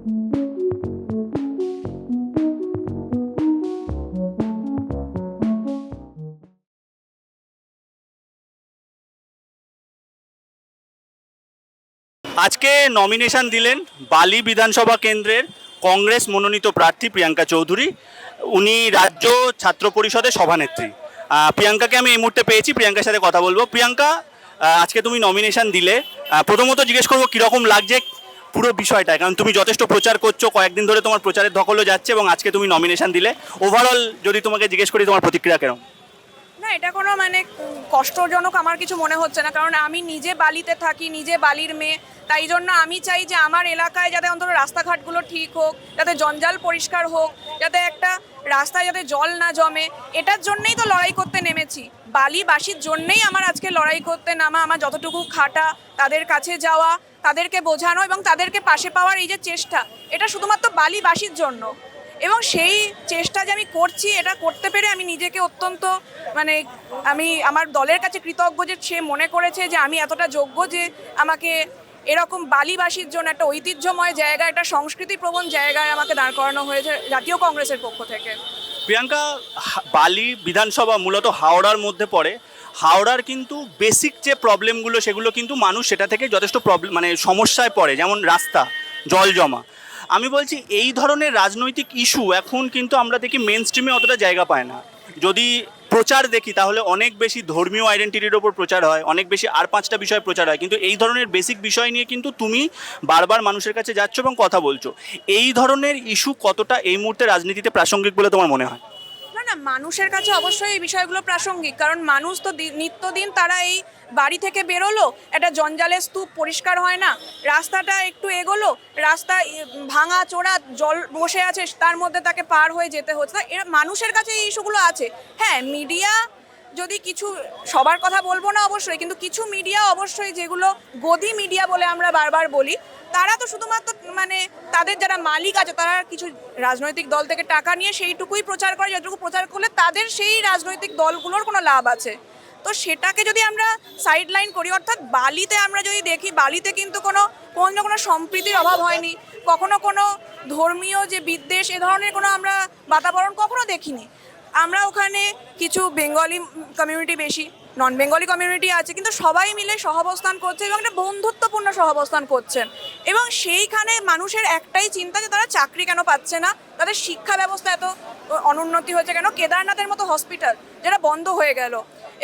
আজকে নমিনেশন দিলেন বালি বিধানসভা কেন্দ্রের কংগ্রেস মনোনীত প্রার্থী প্রিয়াঙ্কা চৌধুরী। উনি রাজ্য ছাত্র পরিষদের সভানেত্রী। প্রিয়াঙ্কাকে আমি এই মুহূর্তে পেয়েছি, প্রিয়াঙ্কার সাথে কথা বলবো। প্রিয়াঙ্কা, আজকে তুমি নমিনেশন দিলে, প্রথমত জিজ্ঞেস করবো কীরকম লাগছে পুরো বিষয়টা, কারণ তুমি যথেষ্ট প্রচার করছো, কয়েকদিন ধরে তোমার প্রচারের ধকলও যাচ্ছে এবং আজকে তুমি নমিনেশন দিলে। ওভারঅল যদি তোমাকে জিজ্ঞেস করি তোমার প্রতিক্রিয়া কেমন? না, এটা কোনো কষ্টজনক আমার কিছু মনে হচ্ছে না, কারণ আমি নিজে বালিতে থাকি, নিজে বালির মেয়ে। তাই জন্য আমি চাই যে আমার এলাকায় যাতে অন্তত রাস্তাঘাটগুলো ঠিক হোক, যাতে জঞ্জাল পরিষ্কার হোক, যাতে একটা রাস্তায় যাতে জল না জমে। এটার জন্যই তো লড়াই করতে নেমেছি, বালিবাসীর জন্যই আমার আজকে লড়াই করতে নামা। আমার যতটুকু খাটা, তাদের কাছে যাওয়া, তাদেরকে বোঝানো এবং তাদেরকে পাশে পাওয়ার এই যে চেষ্টা, এটা শুধুমাত্র বালিবাসীর জন্য। এবং সেই চেষ্টা যে আমি করছি, এটা করতে পেরে আমি নিজেকে অত্যন্ত আমি আমার দলের কাছে কৃতজ্ঞ যে সে মনে করেছে যে আমি এতটা যোগ্য যে আমাকে এরকম বালিবাসীর জন্য একটা ঐতিহ্যময় জায়গা, একটা সংস্কৃতিপ্রবণ জায়গায় আমাকে দাঁড় করানো হয়েছে জাতীয় কংগ্রেসের পক্ষ থেকে। প্রিয়াঙ্কা, বালি বিধানসভা মূলত হাওড়ার মধ্যে পড়ে। হাওড়ার কিন্তু বেসিক যে প্রবলেমগুলো সেগুলো কিন্তু মানুষ সেটা থেকে যথেষ্ট সমস্যায় পড়ে, যেমন রাস্তা, জল জমা। আমি বলছি এই ধরনের রাজনৈতিক ইস্যু এখন কিন্তু আমরা দেখি মেন স্ট্রিমে অতটা জায়গা পায় না। যদি প্রচার দেখি তাহলে অনেক বেশি ধর্মীয় আইডেন্টিটির ওপর প্রচার হয়, অনেক বেশি আর পাঁচটা বিষয় প্রচার হয়, কিন্তু এই ধরনের বেসিক বিষয় নিয়ে কিন্তু তুমি বারবার মানুষের কাছে যাচ্ছ এবং কথা বলছো। এই ধরনের ইস্যু কতটা এই মুহূর্তে রাজনীতিতে প্রাসঙ্গিক বলে তোমার মনে হয়? না না, মানুষের কাছে অবশ্যই এই বিষয়গুলো প্রাসঙ্গিক, কারণ মানুষ তো নিত্যদিন তারা এই বাড়ি থেকে বেরোলো, একটা জঞ্জালের স্তূপ পরিষ্কার হয় না, রাস্তাটা একটু এগোলো, রাস্তা ভাঙা চোরা, জল বসে আছে, তার মধ্যে তাকে পার হয়ে যেতে হচ্ছে। এরা মানুষের কাছে এই ইস্যুগুলো আছে। হ্যাঁ, মিডিয়া যদি কিছু, সবার কথা বলবো না অবশ্যই, কিন্তু কিছু মিডিয়া অবশ্যই, যেগুলো গদি মিডিয়া বলে আমরা বারবার বলি, তারা তো শুধুমাত্র তাদের যারা মালিক আছে, তারা কিছু রাজনৈতিক দল থেকে টাকা নিয়ে সেইটুকুই প্রচার করে, যতটুকু প্রচার করলে তাদের সেই রাজনৈতিক দলগুলোর কোনো লাভ আছে। তো সেটাকে যদি আমরা সাইড লাইন করি, অর্থাৎ বালিতে আমরা যদি দেখি, বালিতে কিন্তু কোনো সম্প্রীতির অভাব হয়নি, কখনো কোনো ধর্মীয় যে বিদ্বেষ, এ ধরনের কোনো আমরা বাতাবরণ কখনো দেখিনি। আমরা ওখানে কিছু বেঙ্গলি কমিউনিটি বেশি, নন বেঙ্গলি কমিউনিটি আছে, কিন্তু সবাই মিলে সহাবস্থান করছে এবং একটা বন্ধুত্বপূর্ণ সহাবস্থান করছেন। এবং সেইখানে মানুষের একটাই চিন্তা যে তারা চাকরি কেন পাচ্ছে না, তাদের শিক্ষা ব্যবস্থা এত অনুন্নতি হয়েছে কেন, কেদারনাথের মতো হসপিটাল যেটা বন্ধ হয়ে গেল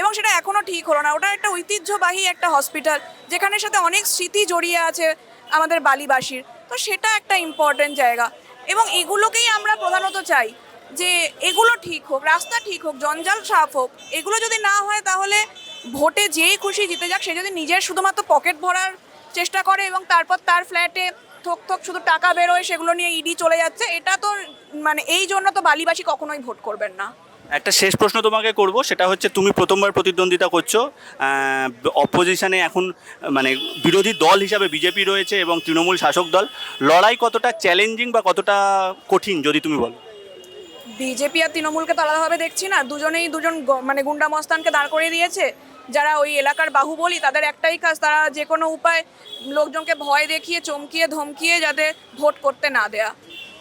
এবং সেটা এখনও ঠিক হলো না। ওটা একটা ঐতিহ্যবাহী একটা হসপিটাল, যেখানের সাথে অনেক স্মৃতি জড়িয়ে আছে আমাদের বালিবাসীর। তো সেটা একটা ইম্পর্টেন্ট জায়গা এবং এগুলোকেই আমরা প্রধানত চাই যে এগুলো ঠিক হোক, রাস্তা ঠিক হোক, জঞ্জাল সাফ হোক। এগুলো যদি না হয় তাহলে ভোটে যেই খুশি জিতে যাক, সে যদি নিজের শুধুমাত্র পকেট ভরার চেষ্টা করে এবং তারপর তার ফ্ল্যাটে থোক থোক শুধু টাকা বেরোয়, সেগুলো নিয়ে ইডি চলে যাচ্ছে, এটা তো এই জন্য তো বালিবাসী কখনোই ভোট করবেন না। একটা শেষ প্রশ্ন তোমাকে করব, সেটা হচ্ছে তুমি প্রথমবার প্রতিদ্বন্দ্বিতা করছো, অপোজিশনে এখন বিরোধী দল হিসাবে বিজেপি রয়েছে এবং তৃণমূল শাসক দল। লড়াই কতটা চ্যালেঞ্জিং বা কতটা কঠিন যদি তুমি বলো? বিজেপি আর তৃণমূলকে তো আলাদাভাবে দেখছি না, দুজনেই দুজন গুন্ডা মস্তানকে দাঁড় করিয়ে দিয়েছে, যারা ওই এলাকার বাহুবলী। তাদের একটাই কাজ, তারা যে কোনো উপায় লোকজনকে ভয় দেখিয়ে, চমকিয়ে, ধমকিয়ে যাতে ভোট করতে না দেয়া।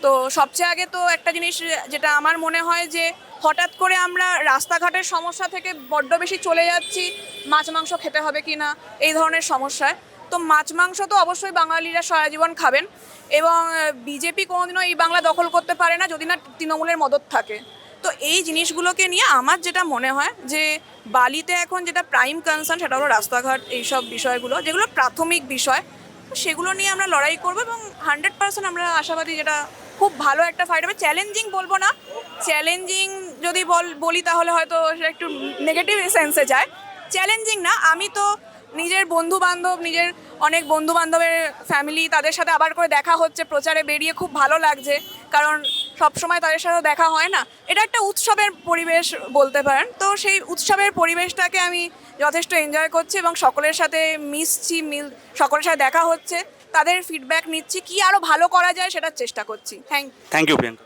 তো সবচেয়ে আগে তো একটা জিনিস যেটা আমার মনে হয় যে হঠাৎ করে আমরা রাস্তাঘাটের সমস্যা থেকে বড্ড বেশি চলে যাচ্ছি মাছ মাংস খেতে হবে কি না এই ধরনের সমস্যায়। তো মাছ মাংস তো অবশ্যই বাঙালিরা সারা জীবন খাবেন এবং বিজেপি কোনোদিনও এই বাংলা দখল করতে পারে না যদি না তৃণমূলের মদত থাকে। তো এই জিনিসগুলোকে নিয়ে আমার যেটা মনে হয় যে বালিতে এখন যেটা প্রাইম কনসার্ন, সেটা হলো রাস্তাঘাট, এইসব বিষয়গুলো যেগুলো প্রাথমিক বিষয়, সেগুলো নিয়ে আমরা লড়াই করবো এবং 100% আমরা আশাবাদী যেটা খুব ভালো একটা ফাইট হবে। চ্যালেঞ্জিং বলবো না, চ্যালেঞ্জিং যদি বলি তাহলে হয়তো সেটা একটু নেগেটিভ সেন্সে যায়। চ্যালেঞ্জিং না, আমি তো নিজের অনেক বন্ধু বান্ধবের ফ্যামিলি, তাদের সাথে আবার করে দেখা হচ্ছে প্রচারে বেরিয়ে, খুব ভালো লাগছে, কারণ সবসময় তাদের সাথে দেখা হয় না। এটা একটা উৎসবের পরিবেশ বলতে পারেন। তো সেই উৎসবের পরিবেশটাকে আমি যথেষ্ট এনজয় করছি এবং সকলের সাথে মিশছি, সকলের সাথে দেখা হচ্ছে, তাদের ফিডব্যাক নিচ্ছি, কি আরও ভালো করা যায় সেটার চেষ্টা করছি। Thank you Priyanka.